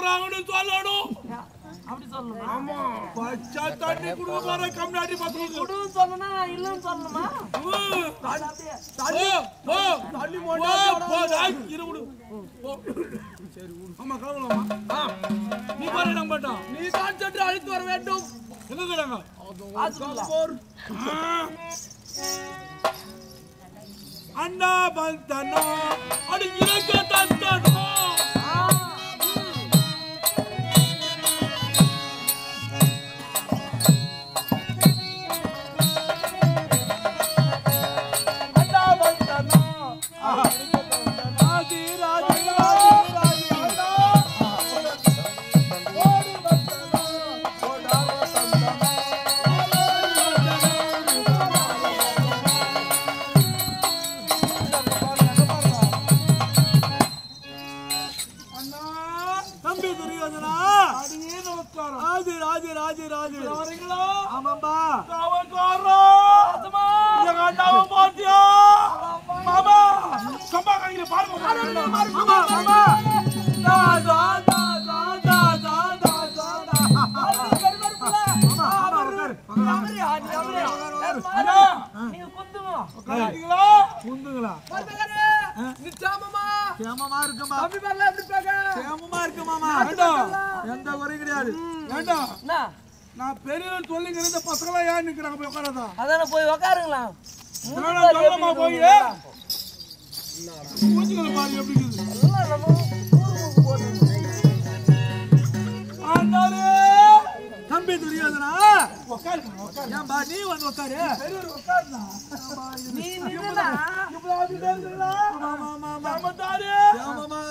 வாங்கணும் சொல்லணும். அப்படி சொல்லணும். ஆமா பச்சை தண்ணி குடுக்க போற கம்னாடி பசங்க குடு சொல்லணும்னா நான் இல்லன்னு சொல்லணுமா? தண்ணி போடா போ டேய் இரு குடு. சரி ஆமா கவலமா. நீ பாரு நம்ம மாட்டோம். நீ தான் சற்று அழைத்து வர வேண்டும். எங்க கேடாங்க? அண்ணா பந்தனா அடி இறக்க தந்தனா எந்த குறை கிடையாது. நான் பெரியவன் சொல்லி இந்த பசங்களா ஏன் நிக்கிறாங்க போய் உட்காராதா? அதான போய் உட்காருங்களா. போய் மூஞ்சிகளை பாரு எப்படி தம்பி துரியோதனா ஏன்பா நீ வந்து உட்காரு. நீ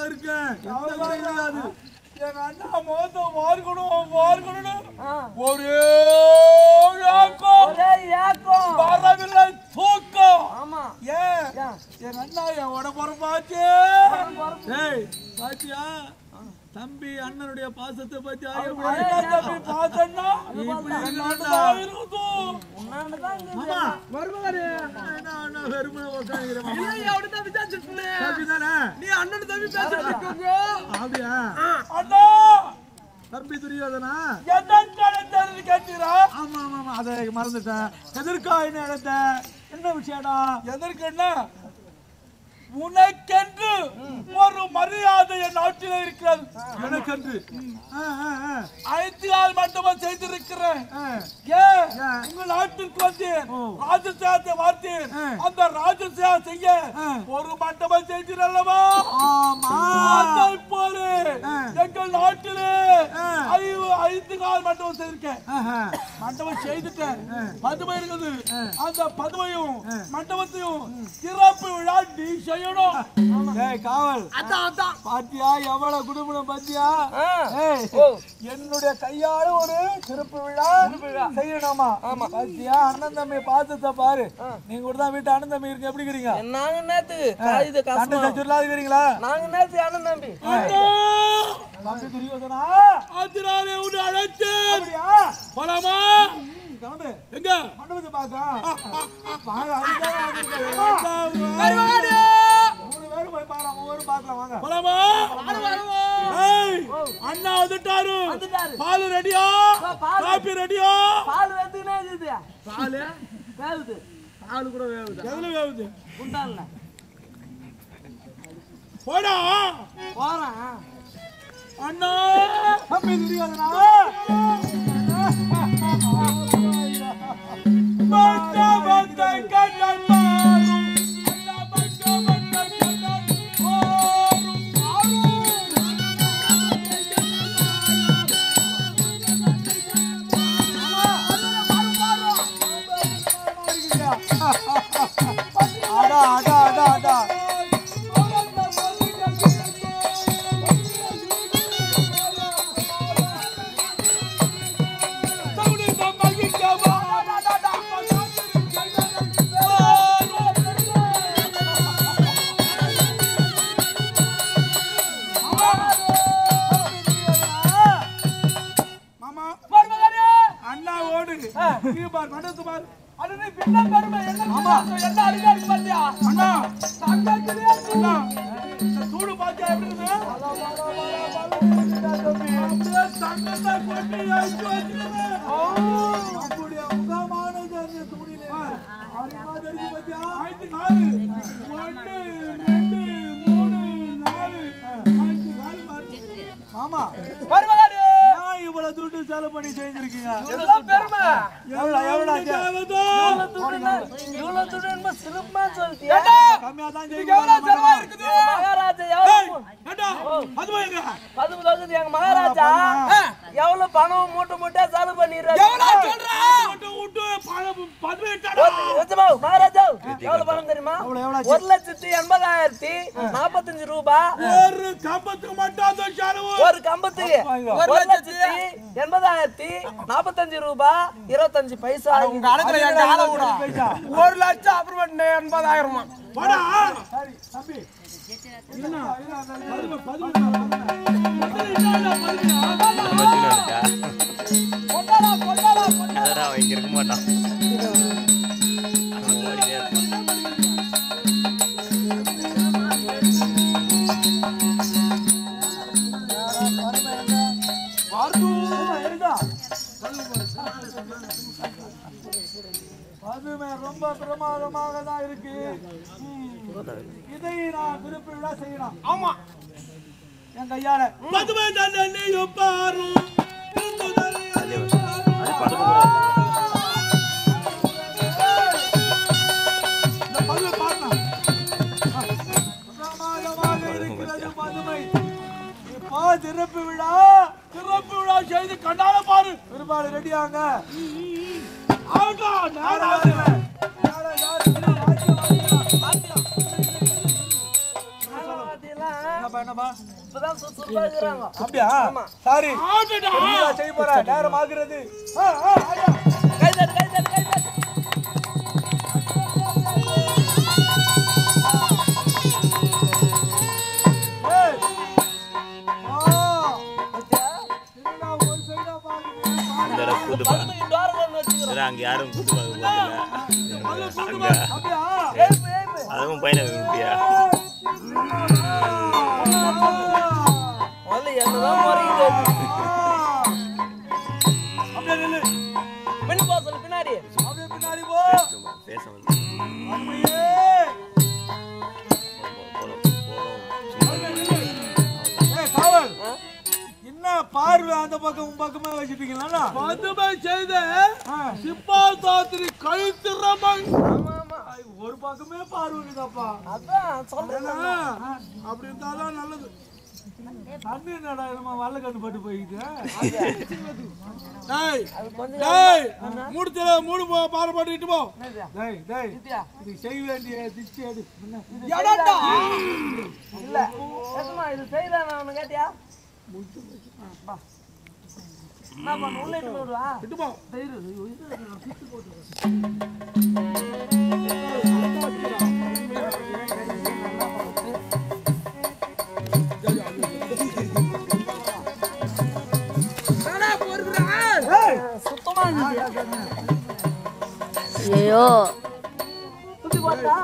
இருக்கேன் எங்க அண்ணா மோத்த மார்க்கணும் ஒரே வரவில்லை தூக்கம். ஏன் எங்க அண்ணா என் உடம்புற பாச்சு பாத்தியா தம்பி அண்ணனுடைய பாசத்தை பத்தி பாத்தா தம்பி துரியோதனா கேட்டீரா? ஆமா ஆமா அதை மறந்துட்டேன். எதற்காக இடத்த என்ன விஷயடா? எதற்குன்னா உனக்கென்று ஒரு மரியாதை என் நாட்டில் இருக்கிறது. எனக்கென்று 5 நாள் மண்டபம் செய்திருக்கிறேன். உங்க நாட்டிற்கு வந்தேன், ராஜசேவத்தை பார்த்தேன். அந்த ராஜசேவ செய்ய ஒரு மண்டபம் செய்தீரல்லவா? போல எங்கள் நாட்டிலே 5 நாள் மண்டபம் செய்திருக்கேன். மண்டபம் செய்துட்டேன், பதுமை இருக்குது. அந்த பதுமையும் மண்டபத்தையும் சிறப்பு விழா நீ காவல் பாத்தியா எவ்வளவு குடும்பம் பாத்தியா? என்னுடைய கையால ஒரு சிறப்பு விழா செய்யணுமா? பாத்தியா அண்ணன் தம்பி பாசத்தை பாரு. நீங்க கூட தான் வீட்டு அண்ணன் தம்பி இருக்கு. எப்படி இருக்கிறீங்க? நாங்க நேத்து சொல்லாதீங்களா? நாங்க நேத்து அண்ணன் தம்பி தம்பி துரியோதனா அதனாலே உன்னை அழைச்சு போலாமா? எங்க மண்டபத்தை பாக்க அண்ணா வந்துட்டாரு. பால் ரெடியா? காபி ரெடியா? பால் வேகுது. பால் கூட வேகுது. எதுல வேகுது? குண்டான்ல. போடா போறேன் அண்ணா. தம்பி துரியோதனா மண்டபத்தை கண்டா சூடு பாத்தியா எப்படி ஆமா இவ்வளவு துட்டு செலவு பண்ணி செஞ்சிருக்கீங்க மகாராஜா எவ்வளவு பணம் மூட்டை மூட்டையா செலவு பண்ணிடுறாரு மகாராஜா எவ்வளவு பணம் தெரியுமா 1,80,045 ரூபாய் ஒரு கம்பத்துக்கு மட்டும் ஒரு கம்பத்துக்கு 1,80,045 ரூபாய் 25 பைசா. 1,80,080 இருக்க மாட்டான் ரொம்ப பிரமாதமாக தான் இருக்கு. இதை நான் குறிப்பிட செய்யணும். ஆமா என் கையால சிறப்பு விழா செய்து கண்டால பாரு பெருமாள் ரெடியாங்க. அப்படியா சாரி செய்ய போற நேரம் ஆகுறது. அங்க யாரும் அதுவும் பையனை விட்டியா பின்னாடி என்ன பார்வை அந்த பக்கம் பக்கமே வச்சுட்டீங்களா? பதுமை செய்த சிப்பாசாத்திரி கழுத்திரமன் ஒரு பக்கமே பார்வைதாப்பா. அப்படி இருந்தாதான் நல்லது. தண்ணி என்னடா நம்ம வல்ல கண்டு பட்டு போயிட்டு மூடு பாரப்பட்டு போ. இது செய்ய வேண்டிய திச்சு எடு. இல்ல இது செய்யறான் கேட்டியா? நான் உள்ள இட்டு போ. ஐயோ சுத்தி போட்டா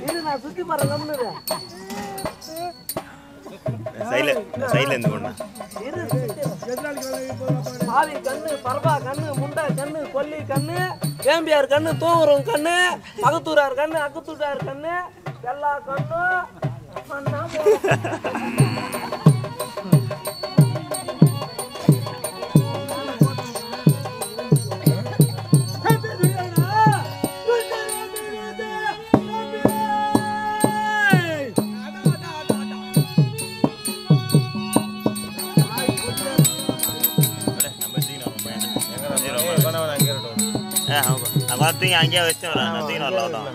இது நான் சுத்தி போற கம்முனு சைடுல இருந்து கொண்டா ஆவி கண்ணு பரபா கண்ணு முண்டை கண்ணு கொல்லி கண்ணு ஏம்பியார் கண்ணு தூங்குறவங்க கண்ணு அகத்தூரார் கண்ணு அக்கத்தூட்டார் கண்ணு எல்லா கண்ணும் தூக்கி அங்கேயே வச்சு வரலாம் தூக்கி வரலாம்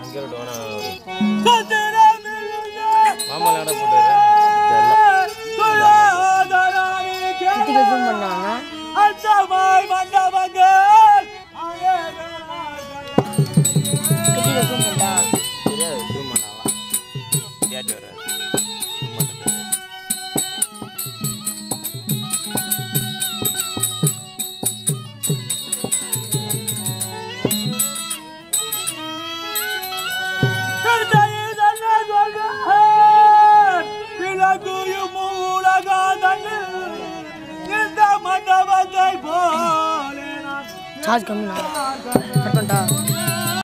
காசு கம்மிண்ணா